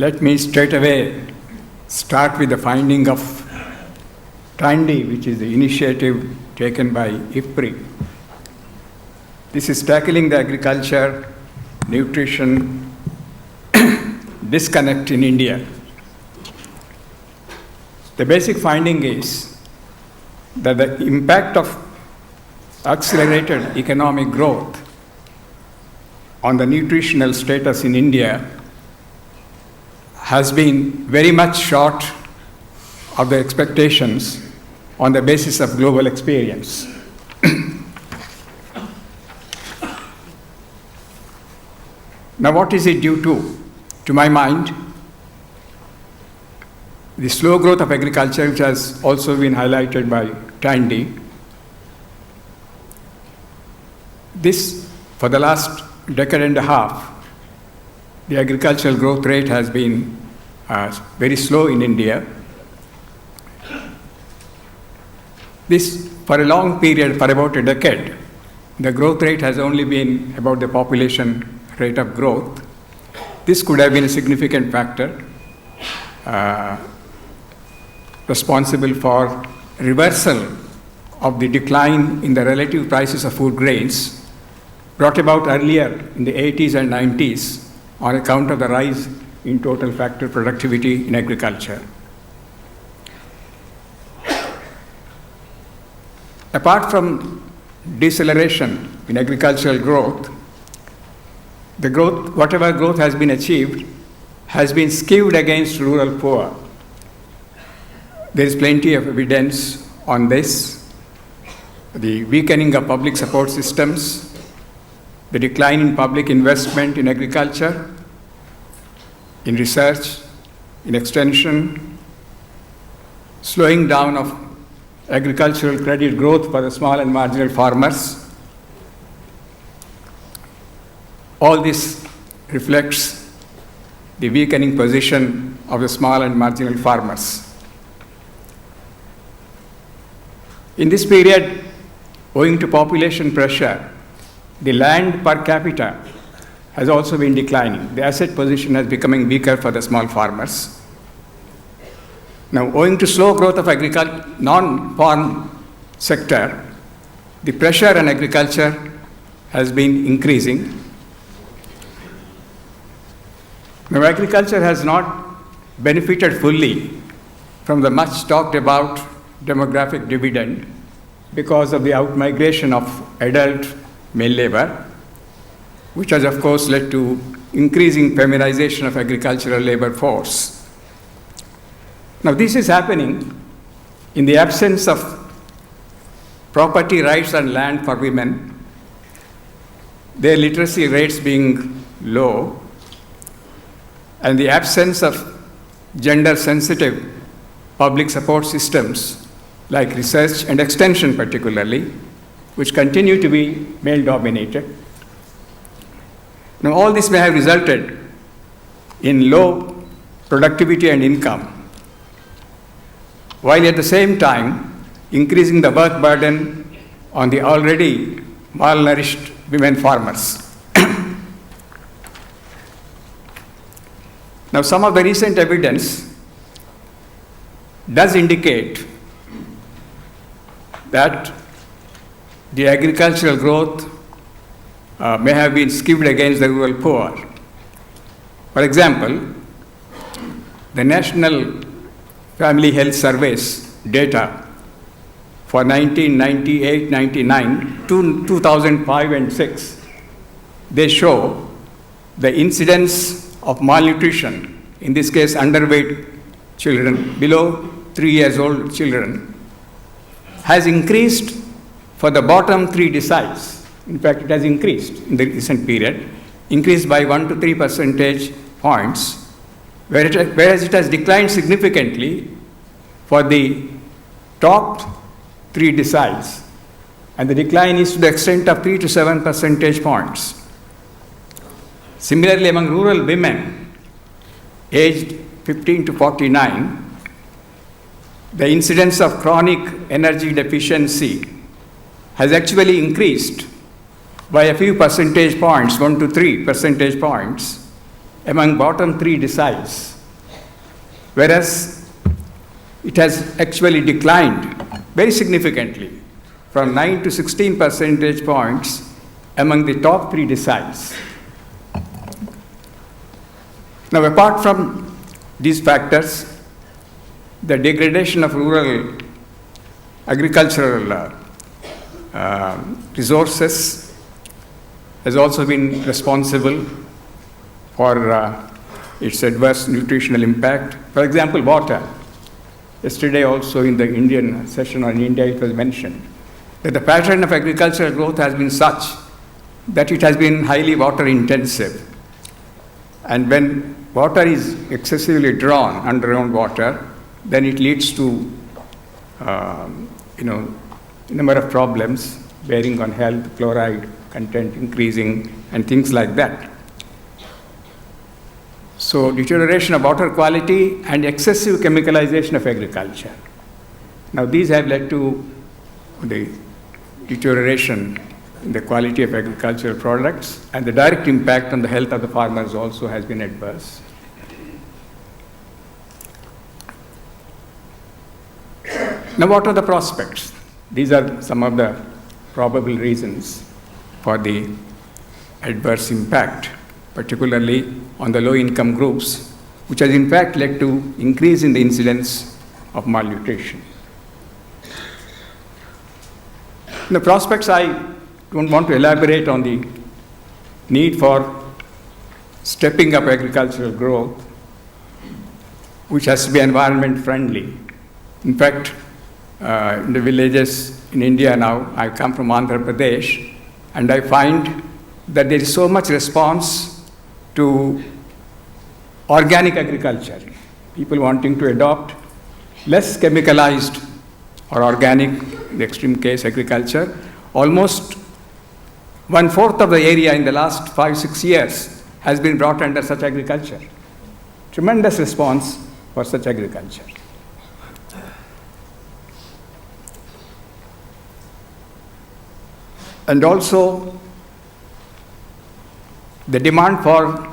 Let me straight away start with the finding of TANDI, which is the initiative taken by IFPRI. This is tackling the agriculture, nutrition disconnect in India. The basic finding is that the impact of accelerated economic growth on the nutritional status in India has been very much short of the expectations on the basis of global experience. Now, what is it due to? To my mind, the slow growth of agriculture, which has also been highlighted by TANDI. This, for the last decade and a half, the agricultural growth rate has been very slow in India. This, for a long period, for about a decade, the growth rate has only been about the population rate of growth. This could have been a significant factor responsible for reversal of the decline in the relative prices of food grains brought about earlier in the 80s and 90s on account of the rise in total factor productivity in agriculture. Apart from deceleration in agricultural growth, whatever growth has been achieved, has been skewed against rural poor. There is plenty of evidence on this. The weakening of public support systems, the decline in public investment in agriculture, in research, in extension, slowing down of agricultural credit growth for the small and marginal farmers. All this reflects the weakening position of the small and marginal farmers. In this period, owing to population pressure, the land per capita has also been declining. The asset position is becoming weaker for the small farmers. Now, owing to slow growth of non-farm sector, the pressure on agriculture has been increasing. Now, agriculture has not benefited fully from the much talked about demographic dividend because of the outmigration of adult male labor, which has of course led to increasing feminization of agricultural labor force. Now, this is happening in the absence of property rights and land for women, their literacy rates being low, and the absence of gender-sensitive public support systems like research and extension particularly, which continue to be male-dominated. Now, all this may have resulted in low productivity and income, while at the same time increasing the birth burden on the already malnourished women farmers. Now, some of the recent evidence does indicate that the agricultural growth may have been skewed against the rural poor. For example, the National Family Health Service data for 1998-99, 2005 and 6, they show the incidence of malnutrition, in this case underweight children, below 3 years old children, has increased for the bottom 3 deciles. In fact, it has increased in the recent period, increased by 1 to 3 percentage points, whereas it has declined significantly for the top 3 deciles, and the decline is to the extent of 3 to 7 percentage points. Similarly, among rural women aged 15 to 49, the incidence of chronic energy deficiency has actually increased by a few percentage points, 1 to 3 percentage points, among bottom 3 deciles, whereas it has actually declined very significantly from 9 to 16 percentage points among the top 3 deciles. Now, apart from these factors, the degradation of rural agricultural resources has also been responsible for its adverse nutritional impact. For example, water. Yesterday also in the Indian session on India, it was mentioned that the pattern of agricultural growth has been such that it has been highly water intensive. And when water is excessively drawn underground water, then it leads to a number of problems bearing on health, chloride content increasing, and things like that. So deterioration of water quality and excessive chemicalization of agriculture. Now these have led to the deterioration in the quality of agricultural products, and the direct impact on the health of the farmers also has been adverse. Now what are the prospects? These are some of the probable reasons for the adverse impact, particularly on the low-income groups, which has in fact led to increase in the incidence of malnutrition. In the prospects, I don't want to elaborate on the need for stepping up agricultural growth, which has to be environment friendly. In fact, in the villages in India now, I come from Andhra Pradesh, and I find that there is so much response to organic agriculture. People wanting to adopt less chemicalized or organic, in the extreme case, agriculture. Almost 1/4 of the area in the last 5-6 years has been brought under such agriculture. Tremendous response for such agriculture. And also, the demand for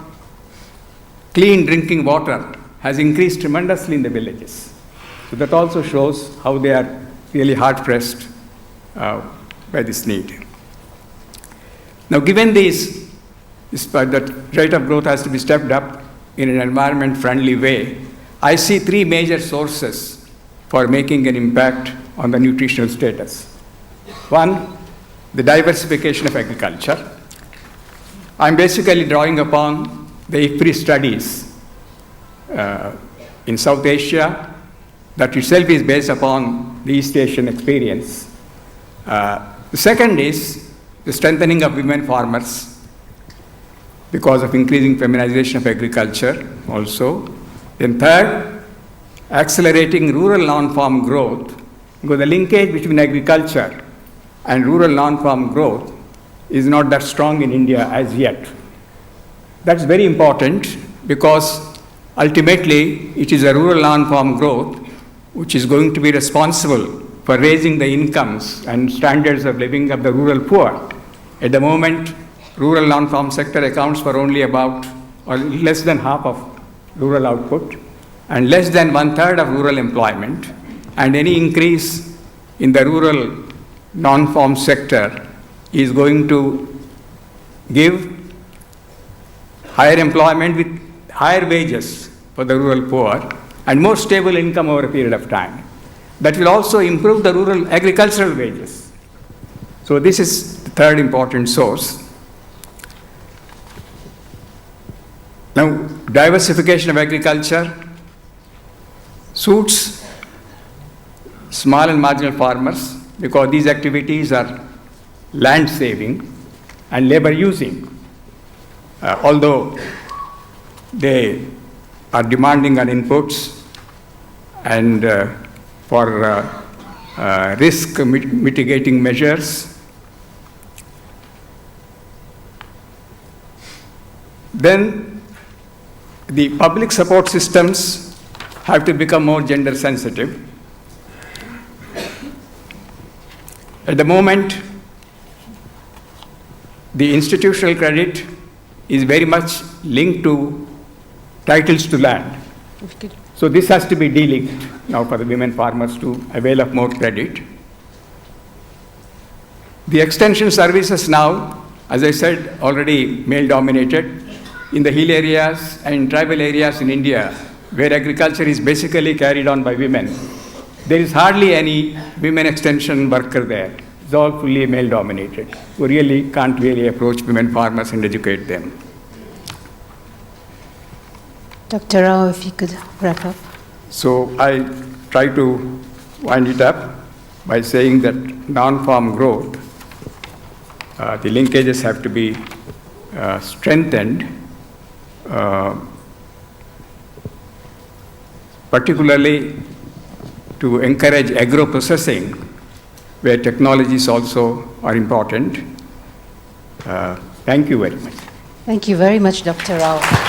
clean drinking water has increased tremendously in the villages. So that also shows how they are really hard-pressed by this need. Now, given this, that rate of growth has to be stepped up in an environment-friendly way, I see 3 major sources for making an impact on the nutritional status. One, the diversification of agriculture. I'm basically drawing upon the IFPRI studies in South Asia that itself is based upon the East Asian experience. The second is the strengthening of women farmers because of increasing feminization of agriculture also. Then third, accelerating rural non-farm growth, because the linkage between agriculture and rural non-farm growth is not that strong in India as yet. That's very important because ultimately it is a rural non-farm growth which is going to be responsible for raising the incomes and standards of living of the rural poor. At the moment, rural non-farm sector accounts for only about or less than half of rural output and less than 1/3 of rural employment, and any increase in the rural non-farm sector is going to give higher employment with higher wages for the rural poor and more stable income over a period of time. That will also improve the rural agricultural wages. So this is the third important source. Now, diversification of agriculture suits small and marginal farmers because these activities are land saving and labor using. Although they are demanding on inputs and for risk mitigating measures. Then the public support systems have to become more gender sensitive. At the moment, the institutional credit is very much linked to titles to land. So this has to be de-linked now for the women farmers to avail of more credit. The extension services now, as I said, already male-dominated. In the hill areas and tribal areas in India, where agriculture is basically carried on by women, there is hardly any women extension worker there. It's all fully male-dominated. We really can't really approach women farmers and educate them. Dr. Rao, if you could wrap up. So I try to wind it up by saying that non-farm growth, the linkages have to be strengthened, particularly to encourage agro-processing, where technologies also are important. Thank you very much. Thank you very much, Dr. Rao.